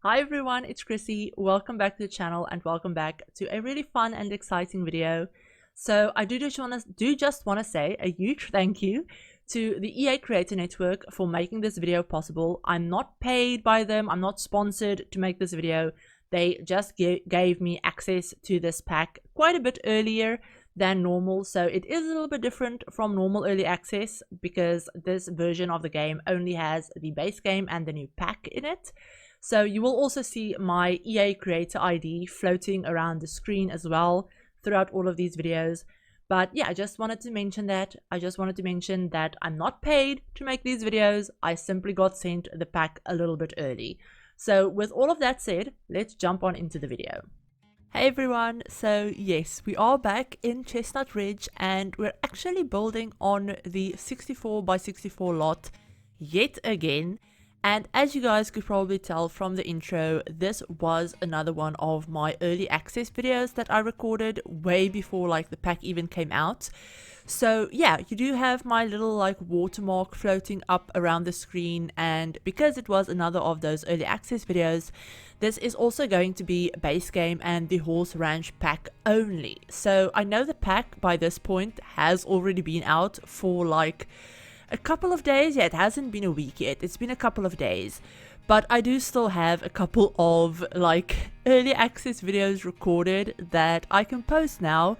Hi everyone, it's Chrissie. Welcome back to the channel and welcome back to a really fun and exciting video. So I do just want to say a huge thank you to the EA Creator Network for making this video possible. I'm not paid by them, I'm not sponsored to make this video. They just gave me access to this pack quite a bit earlier than normal, so it is a little bit different from normal early access because this version of the game only has the base game and the new pack in it. So you will also see my EA Creator ID floating around the screen as well throughout all of these videos. But yeah, I just wanted to mention that. I'm not paid to make these videos. I simply got sent the pack a little bit early. So with all of that said, let's jump on into the video. Hey everyone, so yes, we are back in Chestnut Ridge and we're actually building on the 64x64 lot yet again. And as you guys could probably tell from the intro, this was another one of my early access videos that I recorded way before like the pack even came out. So yeah, you do have my little like watermark floating up around the screen, and because it was another of those early access videos, this is also going to be base game and the horse ranch pack only. So I know the pack by this point has already been out for like a couple of days. Yeah, it hasn't been a week yet, it's been a couple of days, but I do still have a couple of like early access videos recorded that I can post now,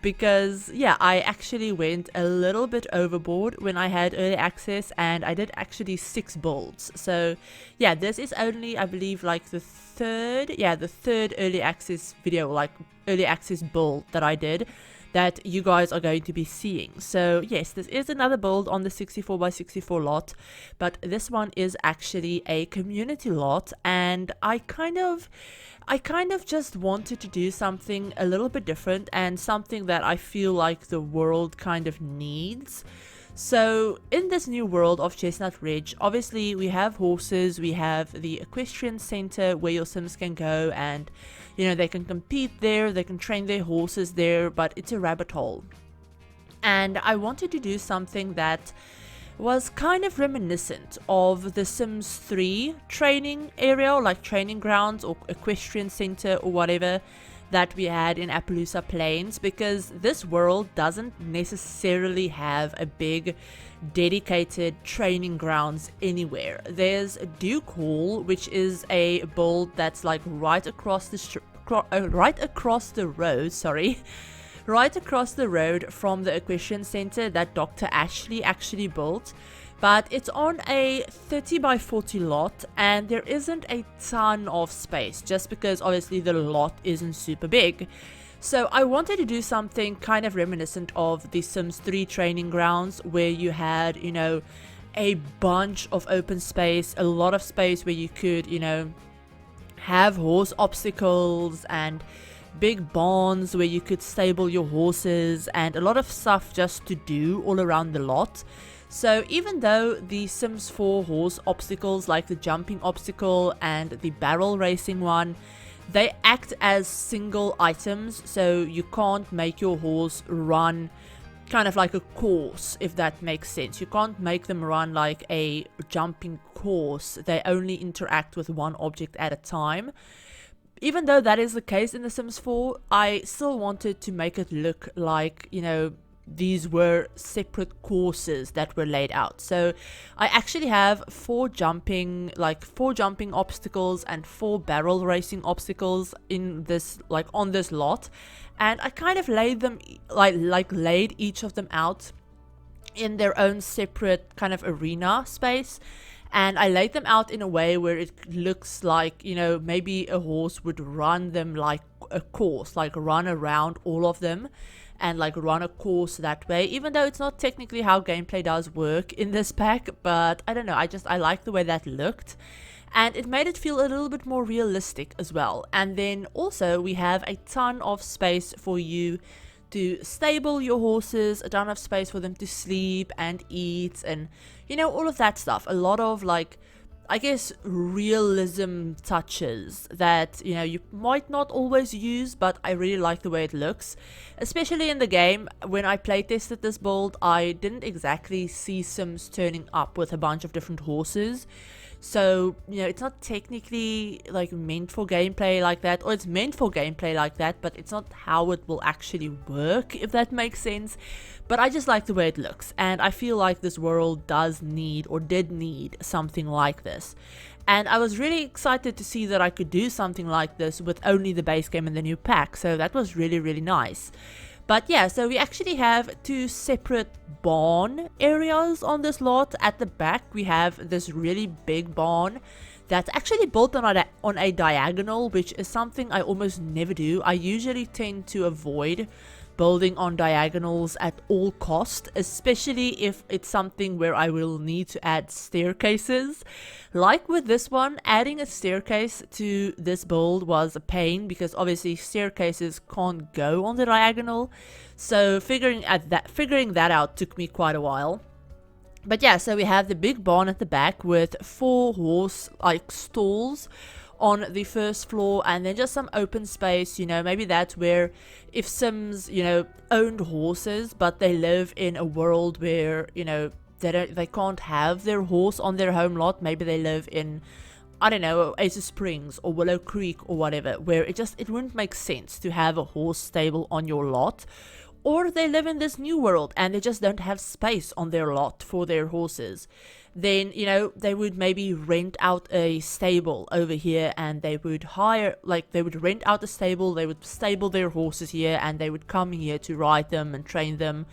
because yeah, I actually went a little bit overboard when I had early access and I did actually 6 builds. So yeah, this is only, I believe, like the third early access video, like early access build that I did that you guys are going to be seeing. So yes, this is another build on the 64x64 lot, but this one is actually a community lot, and I kind of just wanted to do something a little bit different and something that I feel like the world kind of needs. So in this new world of Chestnut Ridge, obviously we have horses, we have the equestrian center where your sims can go and, you know, they can compete there, they can train their horses there, but it's a rabbit hole. And I wanted to do something that was kind of reminiscent of the Sims 3 training area, like training grounds or equestrian center or whatever that we had in Appaloosa Plains, because this world doesn't necessarily have a big dedicated training grounds anywhere. There's Duke Hall, which is a build that's like right across the road from the equestrian center that Dr. Ashley actually built, but it's on a 30x40 lot and there isn't a ton of space just because obviously the lot isn't super big. So I wanted to do something kind of reminiscent of the Sims 3 training grounds where you had, you know, a bunch of open space, a lot of space where you could, you know, have horse obstacles and big barns where you could stable your horses and a lot of stuff just to do all around the lot. So even though the Sims 4 horse obstacles, like the jumping obstacle and the barrel racing one, they act as single items, so you can't make your horse run kind of like a course, if that makes sense. You can't make them run like a jumping course. They only interact with one object at a time. Even though that is the case in The Sims 4, I still wanted to make it look like, you know, these were separate courses that were laid out. So I actually have 4 jumping obstacles and 4 barrel racing obstacles in this, like on this lot, and I kind of laid them laid each of them out in their own separate kind of arena space. And I laid them out in a way where it looks like, you know, maybe a horse would run them like a course, like run around all of them and like run a course that way, even though it's not technically how gameplay does work in this pack. But I don't know, I like the way that looked, and it made it feel a little bit more realistic as well. And then also we have a ton of space for you to stable your horses, a ton of space for them to sleep and eat and, you know, all of that stuff. A lot of like, I guess, realism touches that, you know, you might not always use, but I really like the way it looks. Especially in the game, when I playtested this build, I didn't exactly see Sims turning up with a bunch of different horses. So, you know, it's not technically like meant for gameplay like that, or it's meant for gameplay like that, but it's not how it will actually work, if that makes sense. But I just like the way it looks, and I feel like this world does need, or did need, something like this. And I was really excited to see that I could do something like this with only the base game and the new pack, so that was really, really nice. But yeah, so we actually have two separate barn areas on this lot. At the back, we have this really big barn that's actually built on a diagonal, which is something I almost never do. I usually tend to avoid building on diagonals at all cost, especially if it's something where I will need to add staircases. Like with this one, adding a staircase to this build was a pain because obviously staircases can't go on the diagonal. So figuring that out took me quite a while. But yeah, so we have the big barn at the back with 4 horse like stalls on the first floor, and then just some open space. You know, maybe that's where if Sims, you know, owned horses but they live in a world where, you know, they can't have their horse on their home lot. Maybe they live in, I don't know, Aces Springs or Willow Creek or whatever, where it wouldn't make sense to have a horse stable on your lot. Or they live in this new world and they just don't have space on their lot for their horses. Then, you know, they would maybe rent out a stable over here, and they would rent out a stable, they would stable their horses here, and they would come here to ride them and train them,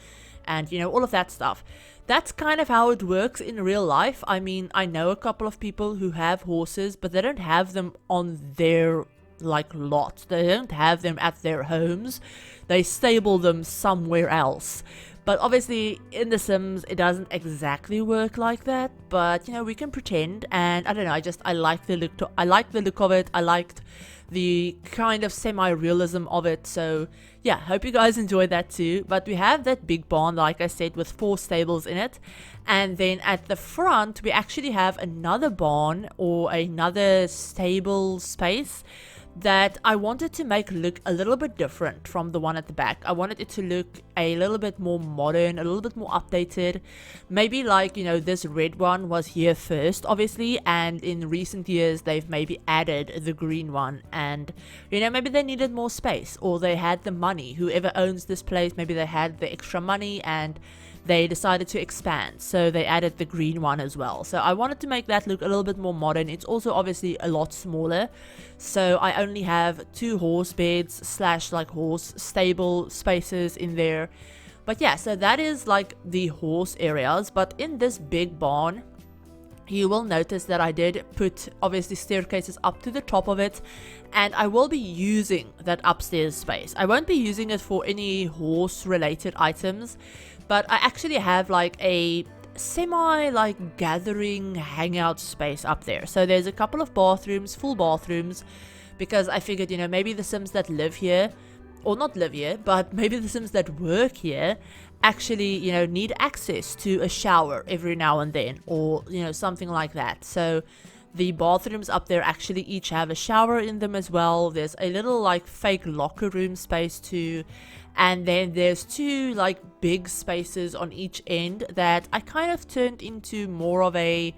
and, you know, all of that stuff. That's kind of how it works in real life. I mean, I know a couple of people who have horses, but they don't have them on their like lot. They don't have them at their homes. They stable them somewhere else. But obviously in The Sims it doesn't exactly work like that, but you know, we can pretend. And I don't know, I like the look of it. I liked the kind of semi-realism of it. So yeah, hope you guys enjoyed that too. But we have that big barn, like I said, with 4 stables in it. And then at the front we actually have another barn, or another stable space, that I wanted to make look a little bit different from the one at the back. I wanted it to look a little bit more modern, a little bit more updated. Maybe like, you know, this red one was here first, obviously, and in recent years they've maybe added the green one, and, you know, maybe they needed more space, or they had the money. Whoever owns this place, maybe they had the extra money and they decided to expand, so they added the green one as well. So I wanted to make that look a little bit more modern. It's also obviously a lot smaller, so I only have 2 horse beds / like horse stable spaces in there. But yeah, so that is like the horse areas. But in this big barn, you will notice that I did put obviously staircases up to the top of it, and I will be using that upstairs space. I won't be using it for any horse related items, but I actually have like a semi like gathering hangout space up there. So there's a couple of bathrooms, full bathrooms, because I figured, you know, maybe the Sims that live here, or not live here, but maybe the Sims that work here actually, you know, need access to a shower every now and then, or, you know, something like that. So the bathrooms up there actually each have a shower in them as well. There's a little like fake locker room space too. And then there's 2 like big spaces on each end that I kind of turned into more of a,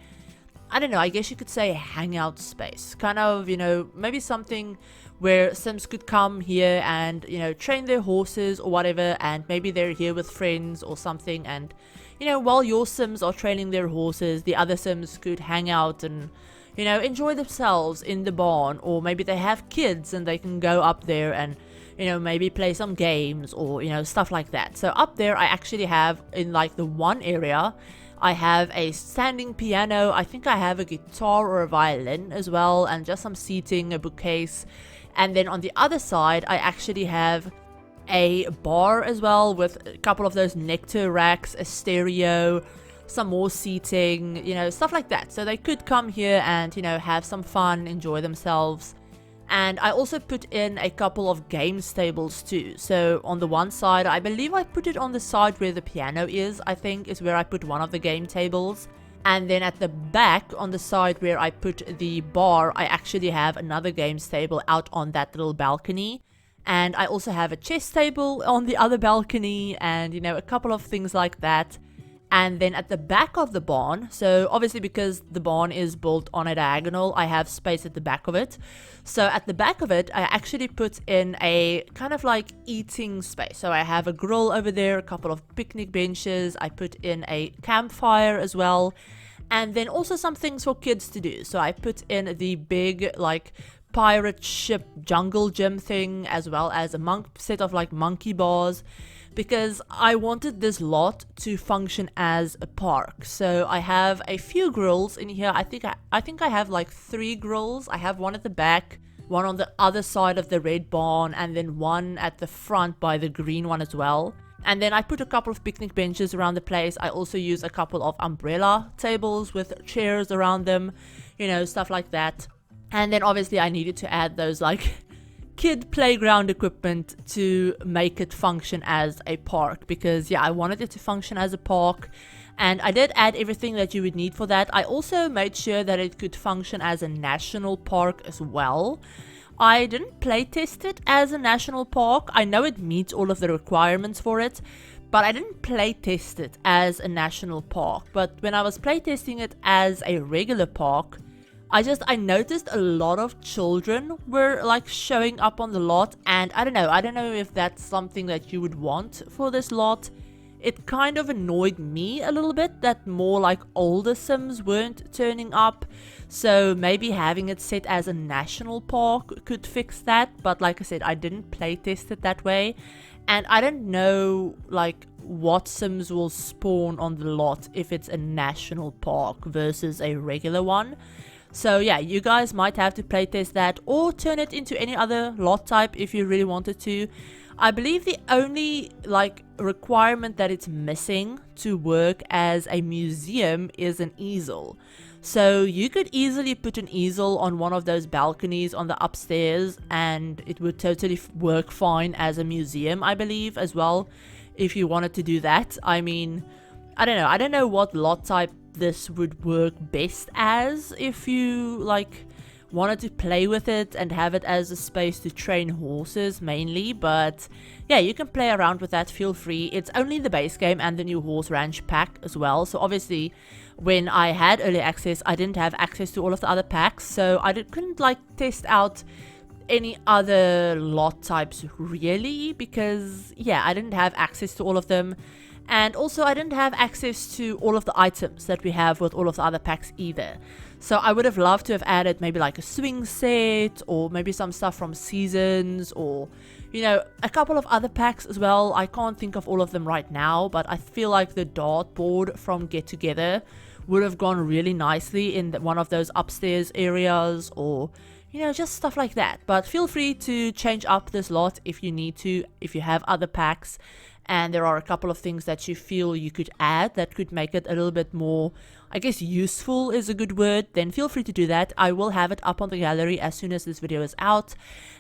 I don't know, I guess you could say a hangout space. Kind of, you know, maybe something where Sims could come here and, you know, train their horses or whatever, and maybe they're here with friends or something, and, you know, while your Sims are training their horses, the other Sims could hang out and, you know, enjoy themselves in the barn. Or maybe they have kids and they can go up there and, you know, maybe play some games, or, you know, stuff like that. So up there I actually have, in like the one area, I have a standing piano. I think I have a guitar or a violin as well, and just some seating, a bookcase. And then on the other side I actually have a bar as well, with a couple of those nectar racks, a stereo, some more seating, you know, stuff like that. So they could come here and, you know, have some fun, enjoy themselves. And I also put in a couple of game stables too. So on the one side, I believe I put it on the side where the piano is, I think is where I put one of the game tables. And then at the back, on the side where I put the bar, I actually have another game stable out on that little balcony. And I also have a chess table on the other balcony, and, you know, a couple of things like that. And then at the back of the barn, so obviously because the barn is built on a diagonal, I have space at the back of it. So at the back of it, I actually put in a kind of like eating space. So I have a grill over there, a couple of picnic benches. I put in a campfire as well. And then also some things for kids to do. So I put in the big like pirate ship jungle gym thing, as well as a set of like monkey bars, because I wanted this lot to function as a park. So I have a few grills in here. I think I have like 3 grills. I have one at the back, one on the other side of the red barn, and then one at the front by the green one as well. And then I put a couple of picnic benches around the place. I also use a couple of umbrella tables with chairs around them, you know, stuff like that. And then obviously I needed to add those like kid playground equipment to make it function as a park, because yeah, I wanted it to function as a park, and I did add everything that you would need for that. I also made sure that it could function as a national park as well. I didn't play test it as a national park. I know it meets all of the requirements for it, but I didn't play test it as a national park. But when I was play testing it as a regular park, I noticed a lot of children were like showing up on the lot, and I don't know if that's something that you would want for this lot. It kind of annoyed me a little bit that more like older Sims weren't turning up, so maybe having it set as a national park could fix that. But like I said, I didn't play test it that way, and I don't know like what Sims will spawn on the lot if it's a national park versus a regular one. So yeah, you guys might have to playtest that or turn it into any other lot type if you really wanted to. I believe the only like requirement that it's missing to work as a museum is an easel. So you could easily put an easel on one of those balconies on the upstairs, and it would totally work fine as a museum, I believe, as well, if you wanted to do that. I mean, I don't know what lot type this would work best as, if you like wanted to play with it and have it as a space to train horses mainly. But yeah, you can play around with that, feel free. It's only the base game and the new horse ranch pack as well, so obviously when I had early access I didn't have access to all of the other packs, so I couldn't like test out any other lot types really, because yeah, I didn't have access to all of them. And also I didn't have access to all of the items that we have with all of the other packs either. So I would have loved to have added maybe like a swing set, or maybe some stuff from Seasons, or you know, a couple of other packs as well. I can't think of all of them right now, but I feel like the dartboard from Get Together would have gone really nicely in one of those upstairs areas, or you know, just stuff like that. But feel free to change up this lot if you need to, if you have other packs and there are a couple of things that you feel you could add that could make it a little bit more, I guess useful is a good word, then feel free to do that. I will have it up on the gallery as soon as this video is out,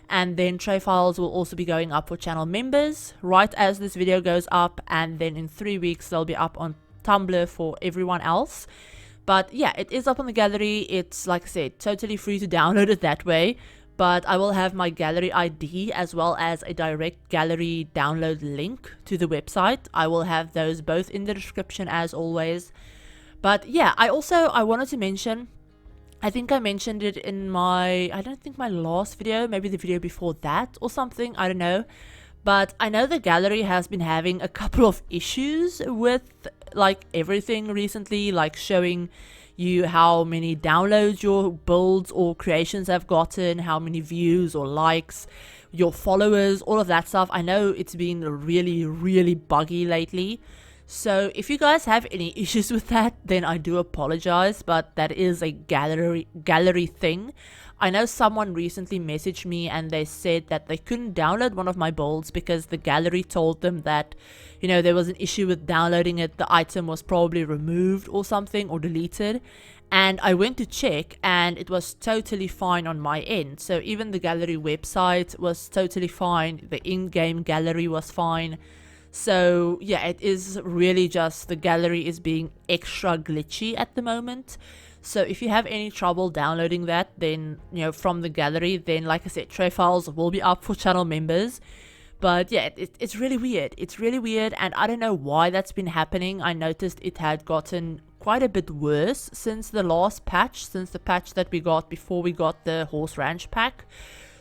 and then tray files will also be going up for channel members right as this video goes up, and then in 3 weeks they'll be up on Tumblr for everyone else. But yeah, it is up on the gallery. It's, like I said, totally free to download it that way. But I will have my gallery ID as well as a direct gallery download link to the website. I will have those both in the description as always. But yeah, I wanted to mention, I think I mentioned it in my, I don't think my last video, maybe the video before that or something, I don't know. But I know the gallery has been having a couple of issues with like everything recently, like showing you how many downloads your builds or creations have gotten, how many views or likes, your followers, all of that stuff. I know it's been really buggy lately. So if you guys have any issues with that, then I do apologize, but that is a gallery thing. I know someone recently messaged me and they said that they couldn't download one of my builds because the gallery told them that, you know, there was an issue with downloading it. The item was probably removed or something, or deleted. And I went to check and it was totally fine on my end. So even the gallery website was totally fine. The in-game gallery was fine. So yeah, it is really just the gallery is being extra glitchy at the moment. So if you have any trouble downloading that, then, you know, from the gallery, then like I said, tray files will be up for channel members. But yeah, it's really weird. It's really weird, and I don't know why that's been happening. I noticed it had gotten quite a bit worse since the last patch, since the patch that we got before we got the horse ranch pack.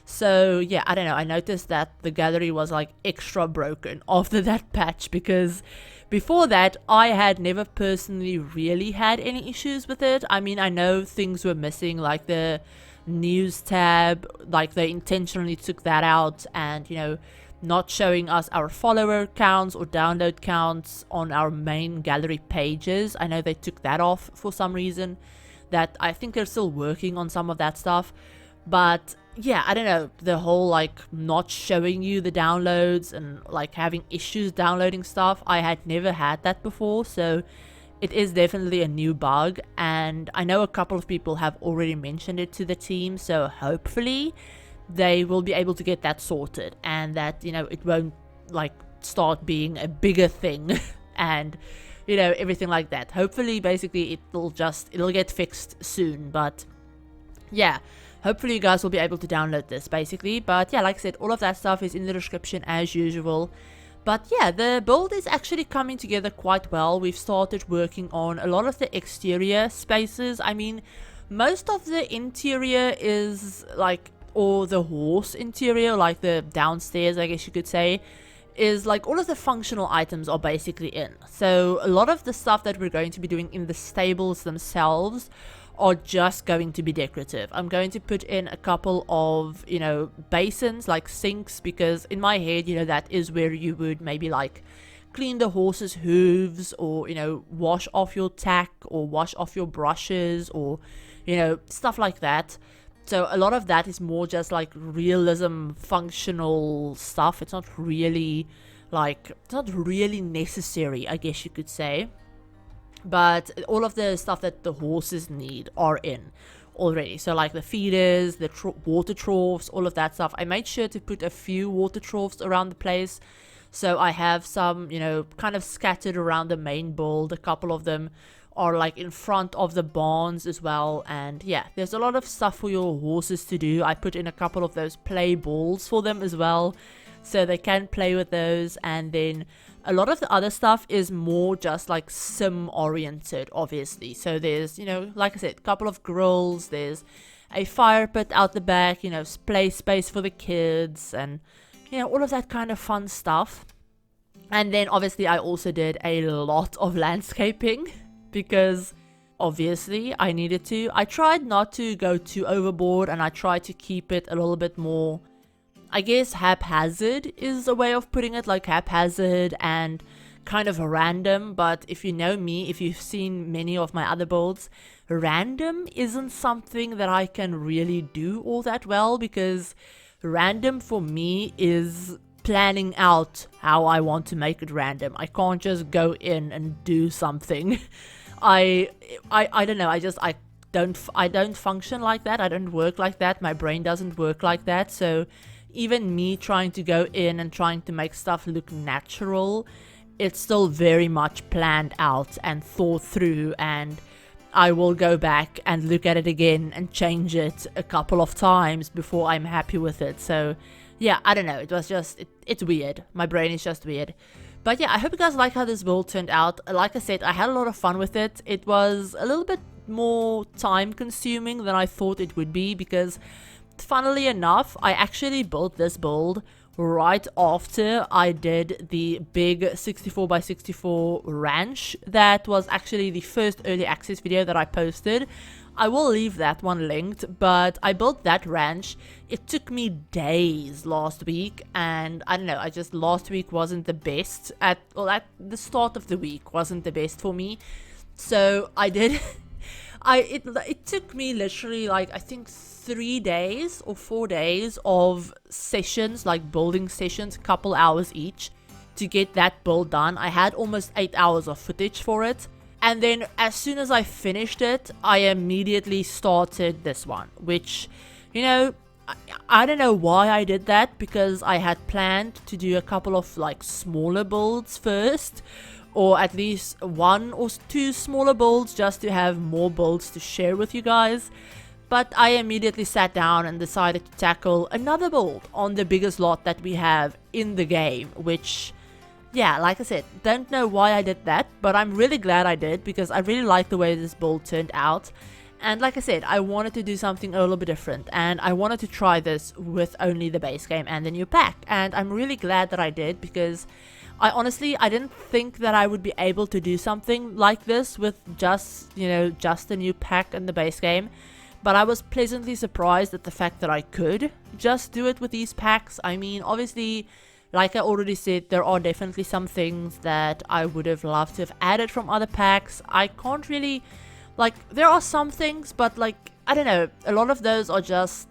So yeah, I don't know, I noticed that the gallery was like extra broken after that patch, because before that I had never personally really had any issues with it. I mean, I know things were missing, like the news tab, like they intentionally took that out, and you know, not showing us our follower counts or download counts on our main gallery pages. I know they took that off for some reason. That I think they're still working on some of that stuff. But yeah, I don't know, the whole like not showing you the downloads and like having issues downloading stuff, I had never had that before. So it is definitely a new bug, and I know a couple of people have already mentioned it to the team, so hopefully they will be able to get that sorted, and that, you know, it won't like start being a bigger thing and, you know, everything like that. Hopefully, basically, it'll get fixed soon. But yeah, hopefully you guys will be able to download this basically. But yeah, like I said, all of that stuff is in the description as usual. But yeah, the build is actually coming together quite well. We've started working on a lot of the exterior spaces. I mean, most of the interior is like, or the horse interior, like the downstairs, I guess you could say, is like all of the functional items are basically in. So a lot of the stuff that we're going to be doing in the stables themselves are just going to be decorative. I'm going to put in a couple of, you know, basins, like sinks, because in my head, you know, that is where you would maybe like clean the horse's hooves, or, you know, wash off your tack, or wash off your brushes, or, you know, stuff like that. So a lot of that is more just like realism, functional stuff. It's not really necessary, I guess you could say. But all of the stuff that the horses need are in already. So like the feeders, the water troughs, all of that stuff. I made sure to put a few water troughs around the place. So I have some, you know, kind of scattered around the main build. A couple of them are like in front of the barns as well. And yeah, there's a lot of stuff for your horses to do. I put in a couple of those play balls for them as well, so they can play with those. And then a lot of the other stuff is more just like sim oriented, obviously. So there's, you know, like I said, a couple of grills, there's a fire pit out the back, you know, play space for the kids, and you know, all of that kind of fun stuff. And then obviously I also did a lot of landscaping, because obviously I needed to. I tried not to go too overboard, and I tried to keep it a little bit more, I guess, haphazard is a way of putting it, like haphazard and kind of random. But if you know me, if you've seen many of my other builds, random isn't something that I can really do all that well, because random for me is planning out how I want to make it random. I can't just go in and do something. I don't know, I don't function like that. I don't work like that. My brain doesn't work like that. So even me trying to go in and trying to make stuff look natural, it's still very much planned out and thought through, and I will go back and look at it again and change it a couple of times before I'm happy with it. So yeah, I don't know, it was just, it's weird. My brain is just weird. But yeah, I hope you guys like how this build turned out. Like I said, I had a lot of fun with it. It was a little bit more time consuming than I thought it would be, because funnily enough, I actually built this build right after I did the big 64x64 ranch. That was actually the first early access video that I posted. I will leave that one linked, but I built that ranch. It took me days last week, and I don't know, last week wasn't the best at the start of the week wasn't the best for me. So I did it took me literally like, I think 3 days or 4 days of sessions, like building sessions, a couple hours each, to get that build done. I had almost 8 hours of footage for it. And then as soon as I finished it, I immediately started this one, which, you know, I don't know why I did that, because I had planned to do a couple of like smaller builds first, or at least 1 or 2 smaller builds, just to have more builds to share with you guys. But I immediately sat down and decided to tackle another build on the biggest lot that we have in the game, which, yeah, like I said, don't know why I did that, but I'm really glad I did because I really like the way this build turned out. And like I said, I wanted to do something a little bit different, and I wanted to try this with only the base game and the new pack, and I'm really glad that I did because I didn't think that I would be able to do something like this with just, just the new pack and the base game. But I was pleasantly surprised at the fact that I could just do it with these packs. I mean, obviously, like I already said, there are definitely some things that I would have loved to have added from other packs. I can't really, there are some things, but I don't know, a lot of those are just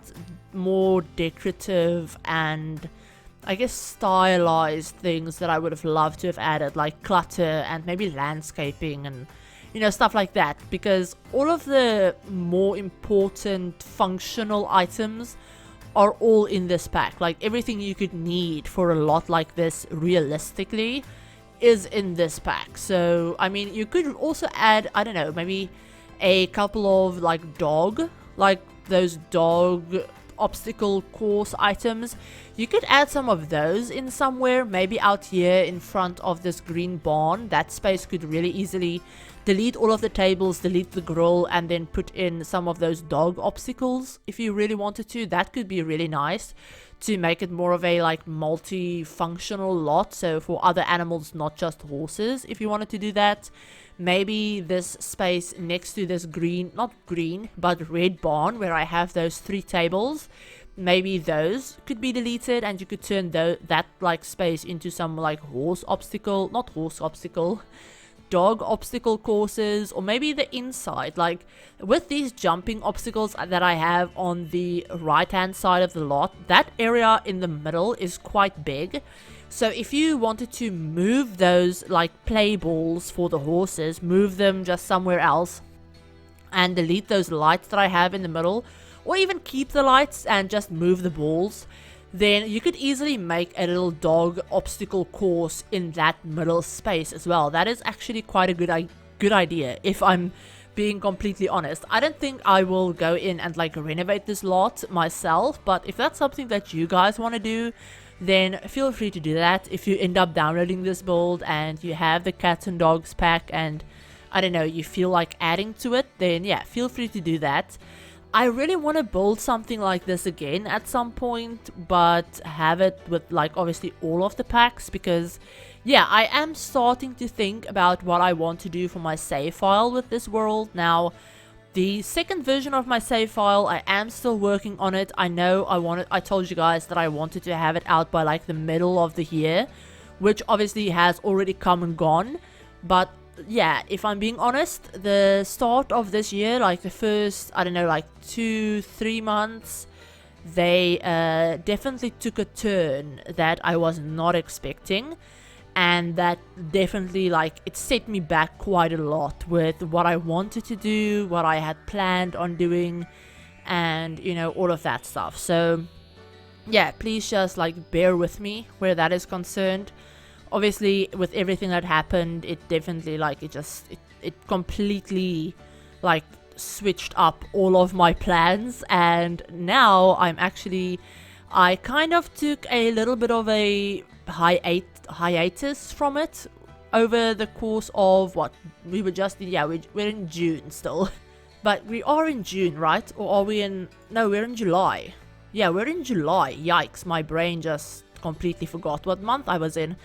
more decorative and I guess stylized things that I would have loved to have added, like clutter and maybe landscaping and stuff like that, because all of the more important functional items are all in this pack. Like everything you could need for a lot like this realistically is in this pack. So I mean, you could also add, I don't know, maybe a couple of those dog obstacle course items. You could add some of those in somewhere, maybe out here in front of this green barn. That space could really easily delete all of the tables, delete the grill, and then put in some of those dog obstacles if you really wanted to. That could be really nice to make it more of a multi-functional lot, so for other animals, not just horses, if you wanted to do that. Maybe this space next to this not green but red barn where I have those 3 tables, maybe those could be deleted and you could turn that space into some dog obstacle courses, or maybe the inside, with these jumping obstacles that I have on the right hand side of the lot. That area in the middle is quite big, so if you wanted to move those play balls for the horses, move them just somewhere else and delete those lights that I have in the middle, or even keep the lights and just move the balls, then you could easily make a little dog obstacle course in that middle space as well. That is actually quite a good idea, if I'm being completely honest. I don't think I will go in and renovate this lot myself, but if that's something that you guys want to do, then feel free to do that. If you end up downloading this build and you have the cats and dogs pack and I don't know, you feel like adding to it, then yeah, feel free to do that. I really want to build something like this again at some point, but have it with obviously all of the packs, because yeah, I am starting to think about what I want to do for my save file with this world. Now, the second version of my save file, I am still working on it. I know I told you guys that I wanted to have it out by the middle of the year, which obviously has already come and gone, but yeah, if I'm being honest, the start of this year, the first, I don't know, 2-3 months, they definitely took a turn that I was not expecting, and that definitely it set me back quite a lot with what I wanted to do, what I had planned on doing, and all of that stuff. So yeah, please just bear with me where that is concerned. Obviously, with everything that happened, it definitely it completely switched up all of my plans, and now I kind of took a little bit of a hiatus from it over the course of we're in June still. But we are in June, right? Or are we in... No, we're in July. Yeah, we're in July. Yikes, my brain just completely forgot what month I was in.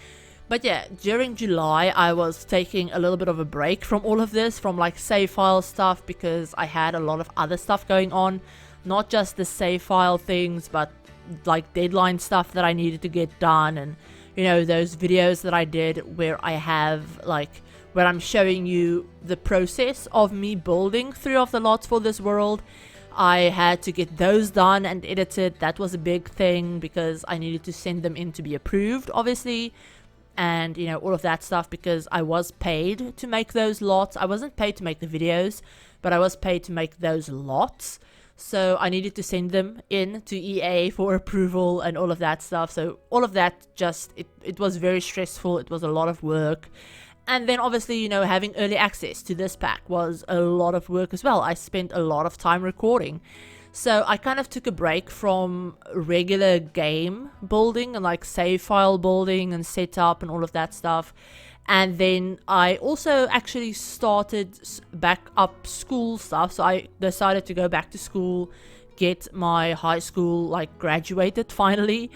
But yeah, during July, I was taking a little bit of a break from all of this, from save file stuff, because I had a lot of other stuff going on. Not just the save file things, but deadline stuff that I needed to get done, and those videos that I did where I have where I'm showing you the process of me building 3 of the lots for this world. I had to get those done and edited. That was a big thing because I needed to send them in to be approved, obviously. And all of that stuff, because I was paid to make those lots. I wasn't paid to make the videos, but I was paid to make those lots, so I needed to send them in to EA for approval and all of that stuff. So all of that it was very stressful. It was a lot of work, And then obviously, you know, having early access to this pack was a lot of work as well. I spent a lot of time recording. So I kind of took a break from regular game building and like save file building and setup and all of that stuff. And then I also actually started back up school stuff. So I decided to go back to school, get my high school like graduated finally.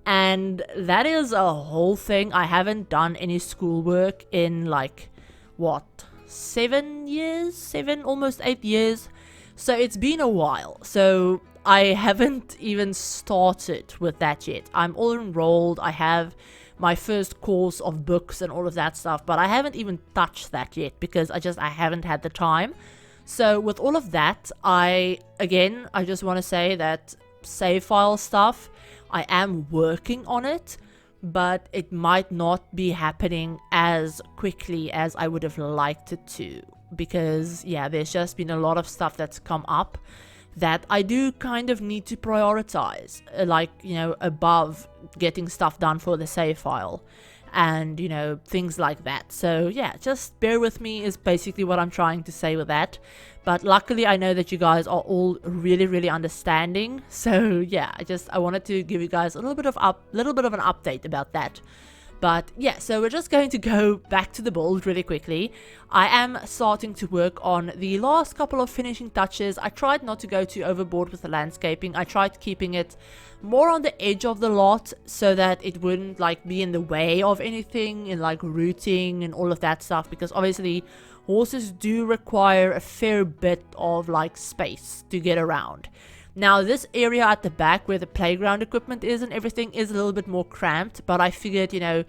And that is a whole thing. I haven't done any schoolwork in like, what, 7 years? Almost 8 years. So it's been a while, so I haven't even started with that yet. I'm all enrolled, I have my first course of books and all of that stuff, but I haven't even touched that yet because I haven't had the time. So with all of that, I just want to say that save file stuff, I am working on it, but it might not be happening as quickly as I would have liked it to. Because yeah, there's just been a lot of stuff that's come up that I do kind of need to prioritize, like, you know, above getting stuff done for the save file and, you know, things like that. So yeah, just bear with me is basically what I'm trying to say with that. But luckily I know that you guys are all really understanding. So yeah, I wanted to give you guys a little bit of an update about that. But yeah, so we're just going to go back to the build really quickly. I am starting to work on the last couple of finishing touches. I tried not to go too overboard with the landscaping. I tried keeping it more on the edge of the lot so that it wouldn't like be in the way of anything in like routing and all of that stuff, because obviously horses do require a fair bit of like space to get around. Now this area at the back where the playground equipment is and everything is a little bit more cramped, but I figured, you know,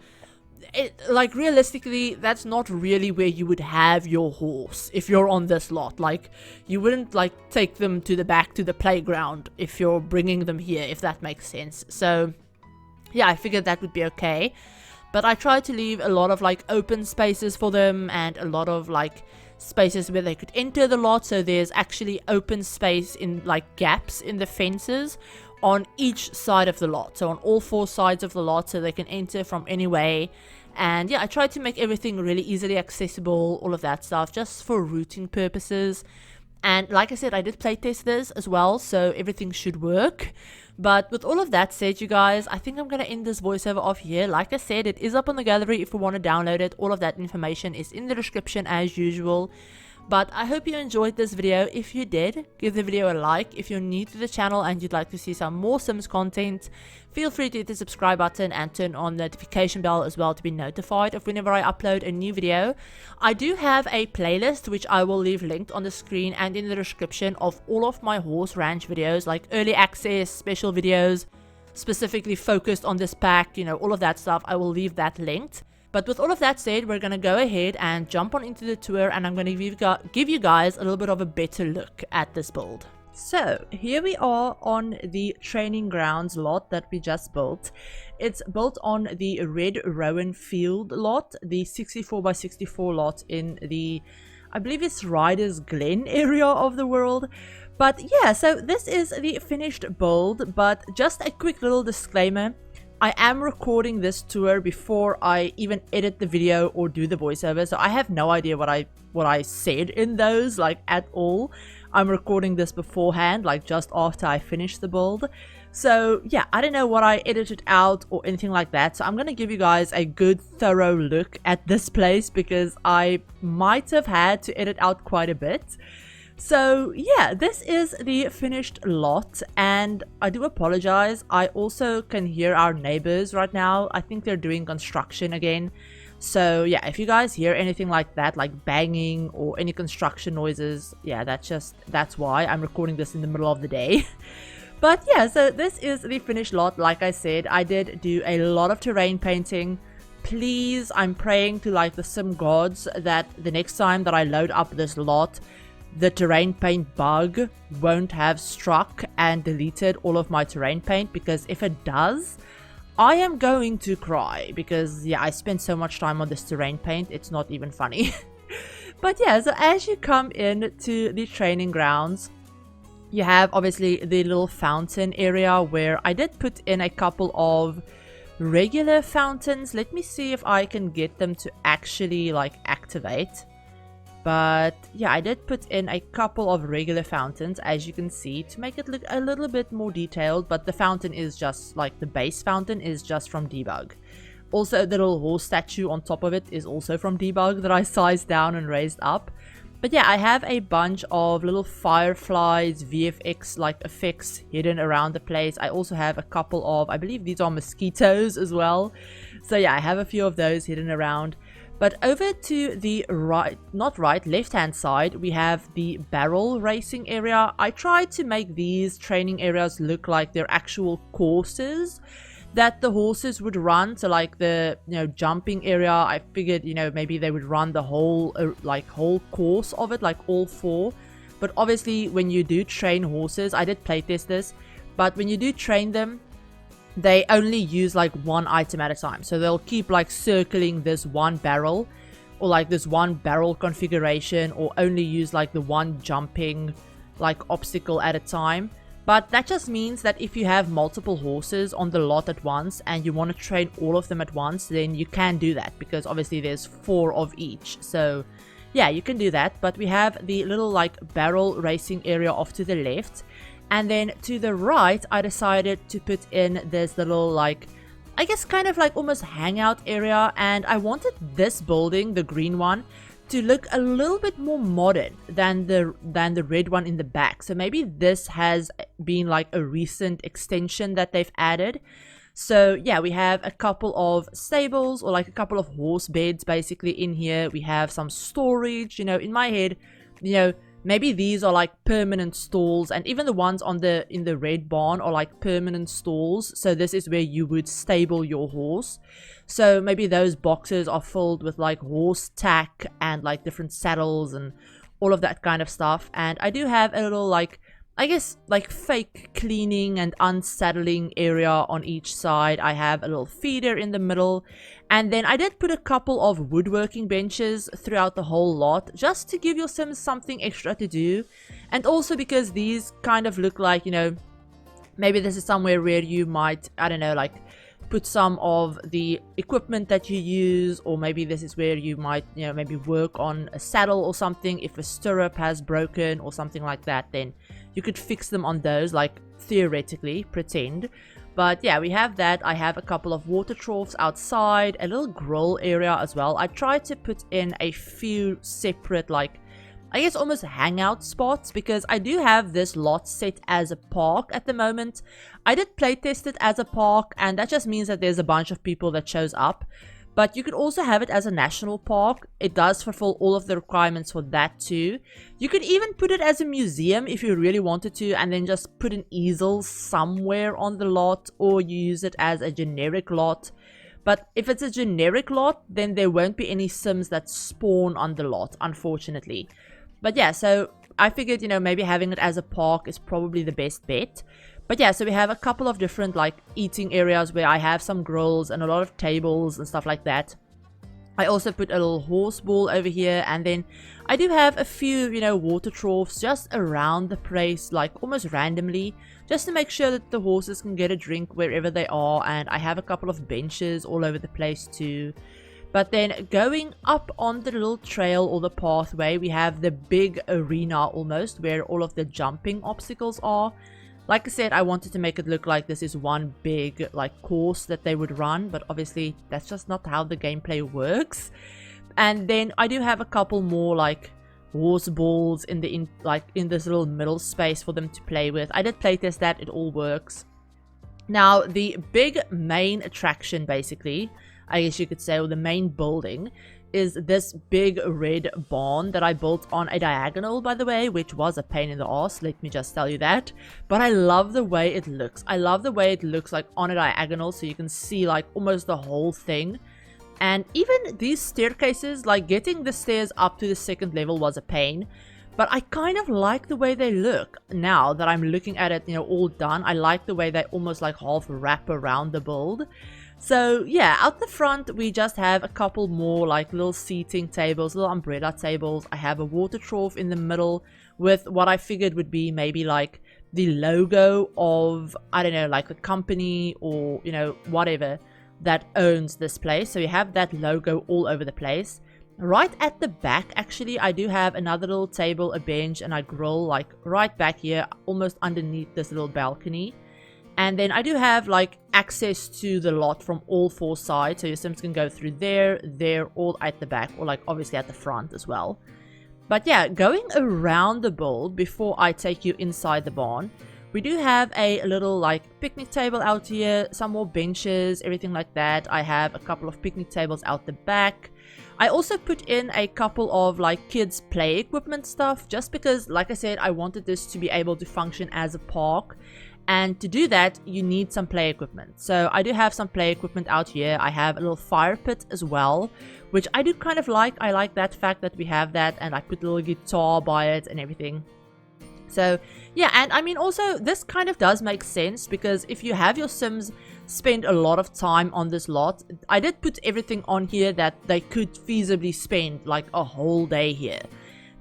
like realistically that's not really where you would have your horse if you're on this lot. Like you wouldn't like take them to the back to the playground if you're bringing them here, if that makes sense. So yeah, I figured that would be okay, but I tried to leave a lot of like open spaces for them and a lot of like spaces where they could enter the lot, so there's actually open space in like gaps in the fences on each side of the lot, so on all 4 sides of the lot, so they can enter from any way. And yeah, I tried to make everything really easily accessible, all of that stuff, just for routing purposes. And like I said, I did playtest this as well, so everything should work. But with all of that said, you guys, I think I'm going to end this voiceover off here. Like I said, it is up on the gallery if you want to download it. All of that information is in the description as usual. But I hope you enjoyed this video. If you did, give the video a like. If you're new to the channel and you'd like to see some more Sims content, feel free to hit the subscribe button and turn on the notification bell as well to be notified of whenever I upload a new video. I do have a playlist which I will leave linked on the screen and in the description of all of my horse ranch videos, like early access, special videos, specifically focused on this pack, you know, all of that stuff. I will leave that linked. But with all of that said, we're going to go ahead and jump on into the tour, and I'm going to give you guys a little bit of a better look at this build. So here we are on the training grounds lot that we just built. It's built on the red Roan field lot, the 64x64 lot in the, I believe it's Riders Glen area of the world. But yeah, so this is the finished build, but just a quick little disclaimer. I am recording this tour before I even edit the video or do the voiceover, so I have no idea what I said in those, like, at all. I'm recording this beforehand, like just after I finish the build. So yeah, I don't know what I edited out or anything like that, so I'm gonna give you guys a good thorough look at this place because I might have had to edit out quite a bit. So yeah, this is the finished lot, and I do apologize. I also can hear our neighbors right now. I think they're doing construction again. So yeah, if you guys hear anything like that, like banging or any construction noises, yeah, that's why I'm recording this in the middle of the day. But yeah, so this is the finished lot. Like I said, I did do a lot of terrain painting. Please, I'm praying to like the sim gods that the next time that I load up this lot, the terrain paint bug won't have struck and deleted all of my terrain paint, because if it does, I am going to cry, because yeah, I spent so much time on this terrain paint, it's not even funny. But yeah, so as you come in to the training grounds, you have obviously the little fountain area where I did put in a couple of regular fountains. Let me see if I can get them to actually like activate. But yeah, I did put in a couple of regular fountains, as you can see, to make it look a little bit more detailed. But the fountain is just like the base fountain is just from debug. Also, the little horse statue on top of it is also from debug that I sized down and raised up. But yeah, I have a bunch of little fireflies, VFX like effects hidden around the place. I also have a couple of, I believe these are mosquitoes as well. So yeah, I have a few of those hidden around. But over to the right, not right, left-hand side, we have the barrel racing area. I tried to make these training areas look like they're actual courses that the horses would run. So like the, jumping area, I figured, maybe they would run the whole, whole course of it, like all 4. But obviously, when you do train horses, I did playtest this, but when you do train them, they only use like one item at a time. So they'll keep like circling this one barrel, or like this one barrel configuration, or only use like the one jumping like obstacle at a time. But that just means that if you have multiple horses on the lot at once and you want to train all of them at once, then you can do that, because obviously there's 4 of each. So yeah, you can do that. But we have the little like barrel racing area off to the left. And then to the right, I decided to put in this little like, I guess kind of like almost hangout area. And I wanted this building, the green one, to look a little bit more modern than the red one in the back. So maybe this has been like a recent extension that they've added. So yeah, we have a couple of stables, or like a couple of horse beds basically in here. We have some storage, in my head, maybe these are like permanent stalls, and even the ones in the red barn are like permanent stalls. So this is where you would stable your horse. So maybe those boxes are filled with like horse tack and like different saddles and all of that kind of stuff. And I do have a little like, I guess like fake cleaning and unsaddling area on each side. I have a little feeder in the middle. And then I did put a couple of woodworking benches throughout the whole lot, just to give your Sims something extra to do. And also because these kind of look like, maybe this is somewhere where you might, I don't know, like put some of the equipment that you use, or maybe this is where you might, maybe work on a saddle or something. If a stirrup has broken or something like that, then you could fix them on those, like theoretically, pretend. But yeah, we have that. I have a couple of water troughs outside, a little grill area as well. I tried to put in a few separate, like, I guess almost hangout spots, because I do have this lot set as a park at the moment. I did playtest it as a park, and that just means that there's a bunch of people that shows up. But you could also have it as a national park. It does fulfill all of the requirements for that too. You could even put it as a museum if you really wanted to, and then just put an easel somewhere on the lot, or you use it as a generic lot. But if it's a generic lot, then there won't be any Sims that spawn on the lot, unfortunately. But yeah, so I figured, maybe having it as a park is probably the best bet. But yeah, so we have a couple of different like eating areas where I have some grills and a lot of tables and stuff like that. I also put a little horse ball over here, and then I do have a few, water troughs just around the place, like almost randomly, just to make sure that the horses can get a drink wherever they are. And I have a couple of benches all over the place too. But then going up on the little trail or the pathway, we have the big arena almost, where all of the jumping obstacles are. Like I said, I wanted to make it look like this is one big like course that they would run, but obviously that's just not how the gameplay works. And then I do have a couple more like horse balls in this little middle space for them to play with. I did playtest that, it all works. Now the big main attraction, basically, I guess you could say, or the main building, is this big red barn that I built on a diagonal, by the way, which was a pain in the ass, let me just tell you that. But I love the way it looks. I love the way it looks like on a diagonal, so you can see like almost the whole thing. And even these staircases, like getting the stairs up to the second level was a pain. But I kind of like the way they look now that I'm looking at it, all done. I like the way they almost like half wrap around the build. So yeah, out the front we just have a couple more like little seating tables, little umbrella tables. I have a water trough in the middle with what I figured would be maybe like the logo of, I don't know, like the company or, whatever. that owns this place. So you have that logo all over the place. Right at the back, actually, I do have another little table, a bench, and a grill, like right back here, almost underneath this little balcony. And then I do have like access to the lot from all 4 sides, so your Sims can go through there, all at the back, or like obviously at the front as well. But yeah, going around the build before I take you inside the barn, we do have a little like picnic table out here, some more benches, everything like that. I have a couple of picnic tables out the back. I also put in a couple of like kids play equipment stuff, just because, like I said, I wanted this to be able to function as a park. And to do that, you need some play equipment. So I do have some play equipment out here. I have a little fire pit as well, which I do kind of like. I like that fact that we have that, and I put a little guitar by it and everything. So yeah, and I mean also this kind of does make sense, because if you have your Sims spend a lot of time on this lot, I did put everything on here that they could feasibly spend like a whole day here.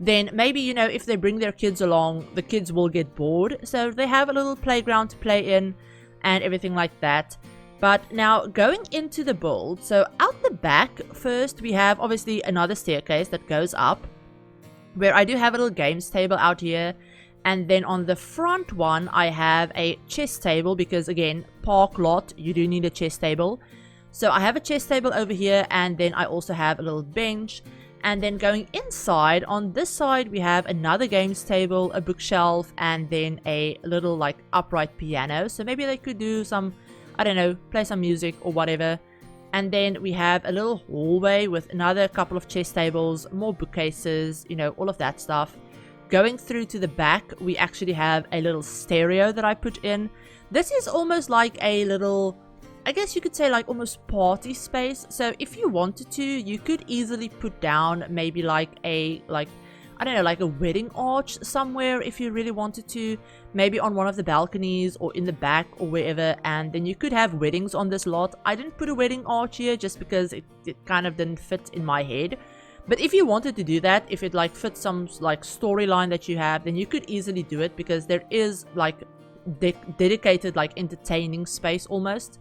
Then maybe, you know, if they bring their kids along, the kids will get bored. So they have a little playground to play in and everything like that. But now going into the build, so out the back, first we have obviously another staircase that goes up, where I do have a little games table out here. And then on the front one, I have a chess table, because again, park lot, you do need a chess table. So I have a chess table over here, and then I also have a little bench. And then going inside, on this side, we have another games table, a bookshelf, and then a little like upright piano. So maybe they could do some, I don't know, play some music or whatever. And then we have a little hallway with another couple of chess tables, more bookcases, you know, all of that stuff. Going through to the back, we actually have a little stereo that I put in. This is almost like a little, I guess you could say like almost party space. So if you wanted to, you could easily put down maybe like a, I don't know, like a wedding arch somewhere if you really wanted to. Maybe on one of the balconies or in the back or wherever. And then you could have weddings on this lot. I didn't put a wedding arch here just because it kind of didn't fit in my head. But if you wanted to do that, if it like fits some like storyline that you have, then you could easily do it, because there is like dedicated like entertaining space almost.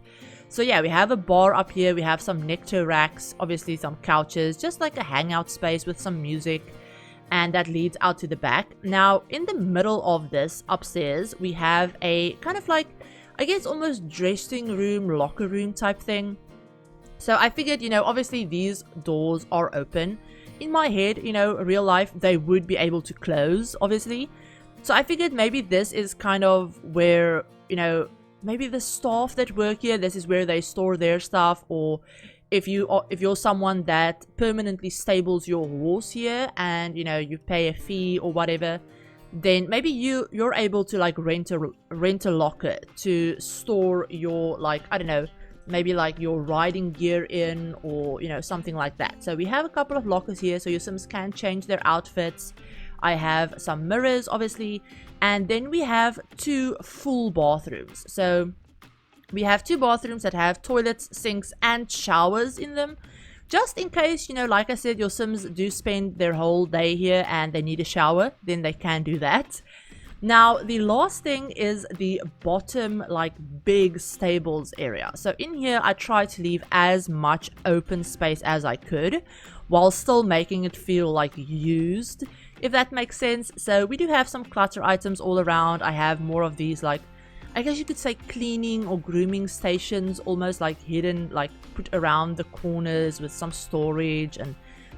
So yeah, we have a bar up here, we have some nectar racks, obviously some couches, just like a hangout space with some music, and that leads out to the back. Now in the middle of this upstairs, we have a kind of like, I guess almost dressing room, locker room type thing. So I figured, you know, obviously these doors are open. In my head, you know, real life, they would be able to close, obviously. So I figured maybe this is kind of where, you know, maybe the staff that work here, this is where they store their stuff. Or if you're someone that permanently stables your horse here and, you know, you pay a fee or whatever, then maybe you're able to like rent a locker to store your, like, I don't know, maybe like your riding gear in, or you know, something like that. So we have a couple of lockers here so your Sims can change their outfits. I have some mirrors obviously, and then we have 2 full bathrooms. So we have 2 bathrooms that have toilets, sinks and showers in them, just in case, you know, like I said, your Sims do spend their whole day here and they need a shower, then they can do that. Now, the last thing is the bottom, like, big stables area. So in here, I tried to leave as much open space as I could, while still making it feel, like, used, if that makes sense. So we do have some clutter items all around. I have more of these, like, I guess you could say cleaning or grooming stations, almost like hidden, like, put around the corners with some storage and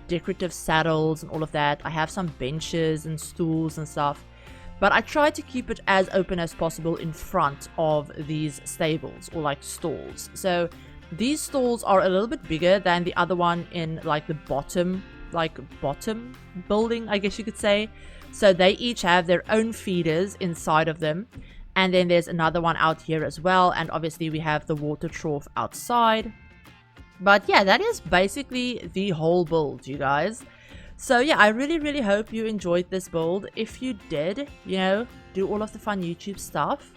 decorative saddles and all of that. I have some benches and stools and stuff. But I try to keep it as open as possible in front of these stables, or like stalls. So these stalls are a little bit bigger than the other one in like the bottom building, I guess you could say. So they each have their own feeders inside of them. And then there's another one out here as well. And obviously we have the water trough outside. But yeah, that is basically the whole build, you guys. So yeah, I really hope you enjoyed this build. If you did, you know, do all of the fun YouTube stuff.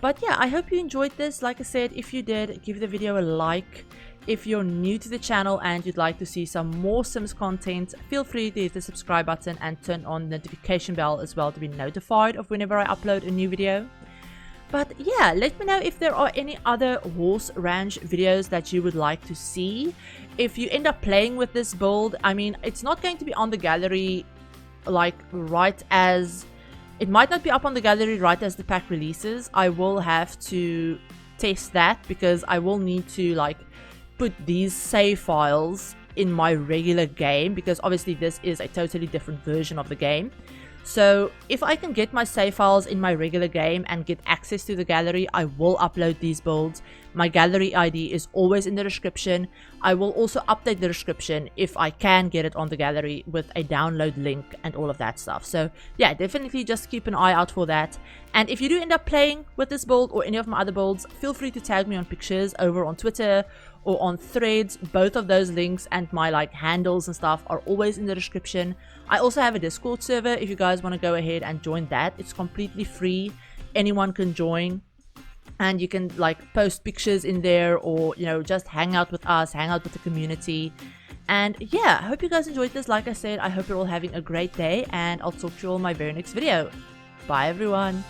But yeah, I hope you enjoyed this. Like I said, if you did, give the video a like. If you're new to the channel and you'd like to see some more Sims content, feel free to hit the subscribe button and turn on the notification bell as well to be notified of whenever I upload a new video. But yeah, let me know if there are any other horse ranch videos that you would like to see. If you end up playing with this build, I mean, it's not going to be on the gallery like right as... It might not be up on the gallery right as the pack releases. I will have to test that because I will need to like put these save files in my regular game, because obviously this is a totally different version of the game. So if I can get my save files in my regular game and get access to the gallery, I will upload these builds. My gallery ID is always in the description. I will also update the description if I can get it on the gallery with a download link and all of that stuff. So yeah, definitely just keep an eye out for that. And if you do end up playing with this build or any of my other builds, feel free to tag me on pictures over on Twitter or on Threads. Both of those links and my like handles and stuff are always in the description. I also have a Discord server if you guys want to go ahead and join that. It's completely free. Anyone can join. And you can like post pictures in there, or you know, just hang out with us, hang out with the community. And yeah, I hope you guys enjoyed this. Like I said, I hope you're all having a great day, and I'll talk to you all in my very next video. Bye everyone.